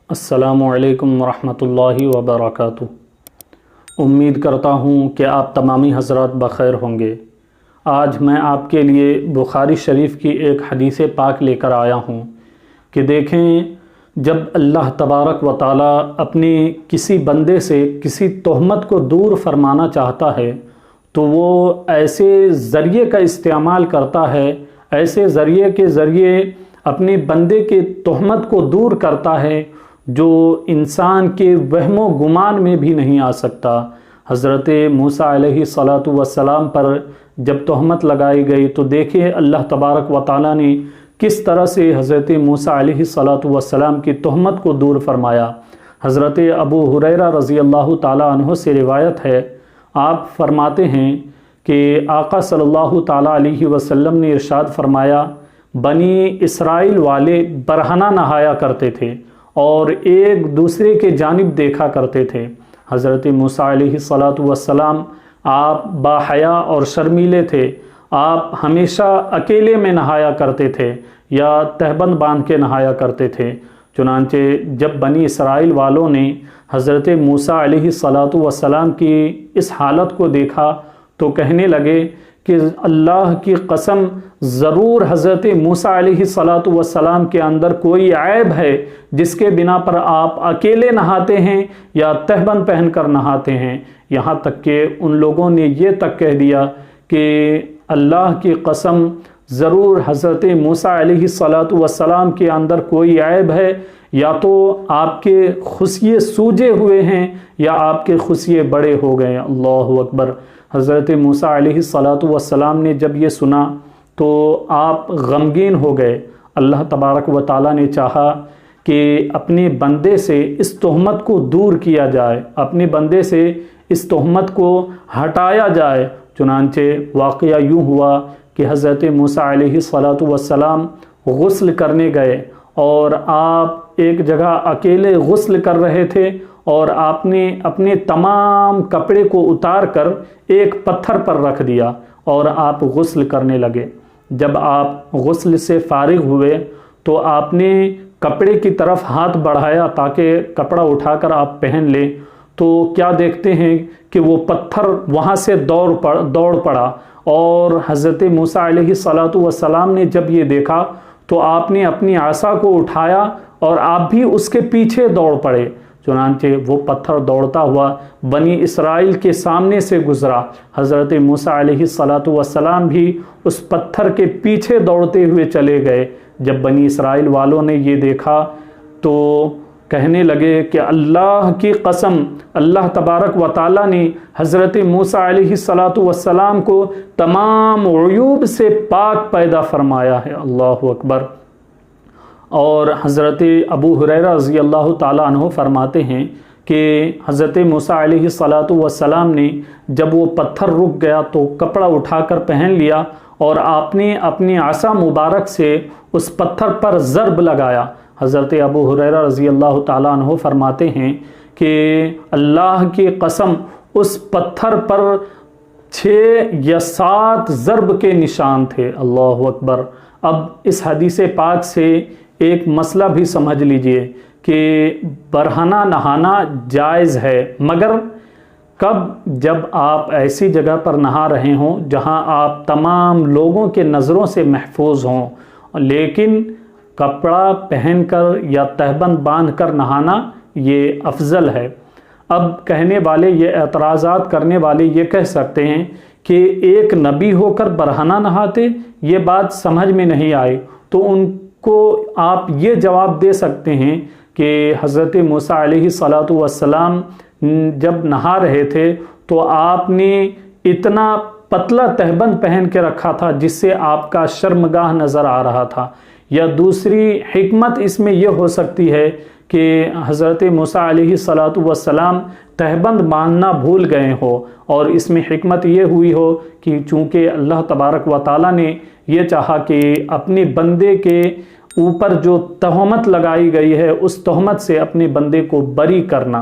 السلام علیکم ورحمۃ اللہ وبرکاتہ۔ امید کرتا ہوں کہ آپ تمامی حضرات بخیر ہوں گے۔ آج میں آپ کے لیے بخاری شریف کی ایک حدیث پاک لے کر آیا ہوں کہ دیکھیں، جب اللہ تبارک و تعالیٰ اپنے کسی بندے سے کسی تہمت کو دور فرمانا چاہتا ہے تو وہ ایسے ذریعے کا استعمال کرتا ہے، ایسے ذریعے کے ذریعے اپنے بندے کے تہمت کو دور کرتا ہے جو انسان کے وہم و گمان میں بھی نہیں آ سکتا۔ حضرت موسیٰ علیہ السلام پر جب تہمت لگائی گئی تو دیکھیے اللہ تبارک و تعالیٰ نے کس طرح سے حضرت موسیٰ علیہ السلام کی تہمت کو دور فرمایا۔ حضرت ابو ہریرہ رضی اللہ تعالیٰ عنہ سے روایت ہے، آپ فرماتے ہیں کہ آقا صلی اللہ تعالیٰ علیہ وسلم نے ارشاد فرمایا، بنی اسرائیل والے برہنہ نہایا کرتے تھے اور ایک دوسرے کے جانب دیکھا کرتے تھے۔ حضرت موسیٰ علیہ السلام آپ باحیا اور شرمیلے تھے، آپ ہمیشہ اکیلے میں نہایا کرتے تھے یا تہبند باندھ کے نہایا کرتے تھے۔ چنانچہ جب بنی اسرائیل والوں نے حضرت موسیٰ علیہ السلام کی اس حالت کو دیکھا تو کہنے لگے کہ اللہ کی قسم ضرور حضرت موسیٰ علیہ السلام کے اندر کوئی عیب ہے جس کے بنا پر آپ اکیلے نہاتے ہیں یا تہبند پہن کر نہاتے ہیں۔ یہاں تک کہ ان لوگوں نے یہ تک کہہ دیا کہ اللہ کی قسم ضرور حضرت موسیٰ علیہ السلام کے اندر کوئی عیب ہے، یا تو آپ کے خصیے سوجے ہوئے ہیں یا آپ کے خصیے بڑے ہو گئے۔ اللہ اکبر۔ حضرت موسیٰ علیہ السلام نے جب یہ سنا تو آپ غمگین ہو گئے۔ اللہ تبارک و تعالیٰ نے چاہا کہ اپنے بندے سے اس تہمت کو دور کیا جائے، اپنے بندے سے اس تہمت کو ہٹایا جائے۔ چنانچہ واقعہ یوں ہوا کہ حضرت موسیٰ علیہ السلام غسل کرنے گئے اور آپ ایک جگہ اکیلے غسل کر رہے تھے اور آپ نے اپنے تمام کپڑے کو اتار کر ایک پتھر پر رکھ دیا اور آپ غسل کرنے لگے۔ جب آپ غسل سے فارغ ہوئے تو آپ نے کپڑے کی طرف ہاتھ بڑھایا تاکہ کپڑا اٹھا کر آپ پہن لیں، تو کیا دیکھتے ہیں کہ وہ پتھر وہاں سے دوڑ پڑا، اور حضرت موسیٰ علیہ السلام نے جب یہ دیکھا تو آپ نے اپنی عصا کو اٹھایا اور آپ بھی اس کے پیچھے دوڑ پڑے۔ چنانچہ وہ پتھر دوڑتا ہوا بنی اسرائیل کے سامنے سے گزرا۔ حضرت موسیٰ علیہ السلام بھی اس پتھر کے پیچھے دوڑتے ہوئے چلے گئے۔ جب بنی اسرائیل والوں نے یہ دیکھا تو کہنے لگے کہ اللہ کی قسم اللہ تبارک و تعالیٰ نے حضرت موسیٰ علیہ السلام کو تمام عیوب سے پاک پیدا فرمایا ہے۔ اللہ اکبر۔ اور حضرت ابو ہریرہ رضی اللہ تعالیٰ عنہ فرماتے ہیں کہ حضرت موسیٰ علیہ السلام نے جب وہ پتھر رک گیا تو کپڑا اٹھا کر پہن لیا اور آپ نے اپنی عصا مبارک سے اس پتھر پر ضرب لگایا۔ حضرت ابو ہریرہ رضی اللہ تعالیٰ عنہ فرماتے ہیں کہ اللہ کی قسم اس پتھر پر 6 یا 7 ضرب کے نشان تھے۔ اللہ اکبر۔ اب اس حدیث پاک سے ایک مسئلہ بھی سمجھ لیجئے کہ برہنہ نہانا جائز ہے، مگر کب؟ جب آپ ایسی جگہ پر نہا رہے ہوں جہاں آپ تمام لوگوں کے نظروں سے محفوظ ہوں، لیکن کپڑا پہن کر یا تہبند باندھ کر نہانا یہ افضل ہے۔ اب کہنے والے، یہ اعتراضات کرنے والے یہ کہہ سکتے ہیں کہ ایک نبی ہو کر برہنہ نہاتے، یہ بات سمجھ میں نہیں آئی، تو ان کو آپ یہ جواب دے سکتے ہیں کہ حضرت موسیٰ علیہ السلام جب نہا رہے تھے تو آپ نے اتنا پتلا تہبند پہن کے رکھا تھا جس سے آپ کا شرمگاہ نظر آ رہا تھا۔ یا دوسری حکمت اس میں یہ ہو سکتی ہے کہ حضرت موسیٰ علیہ السلام تہبند باندھنا بھول گئے ہو، اور اس میں حکمت یہ ہوئی ہو کہ چونکہ اللہ تبارک و تعالیٰ نے یہ چاہا کہ اپنے بندے کے اوپر جو تہمت لگائی گئی ہے اس تہمت سے اپنے بندے کو بری کرنا۔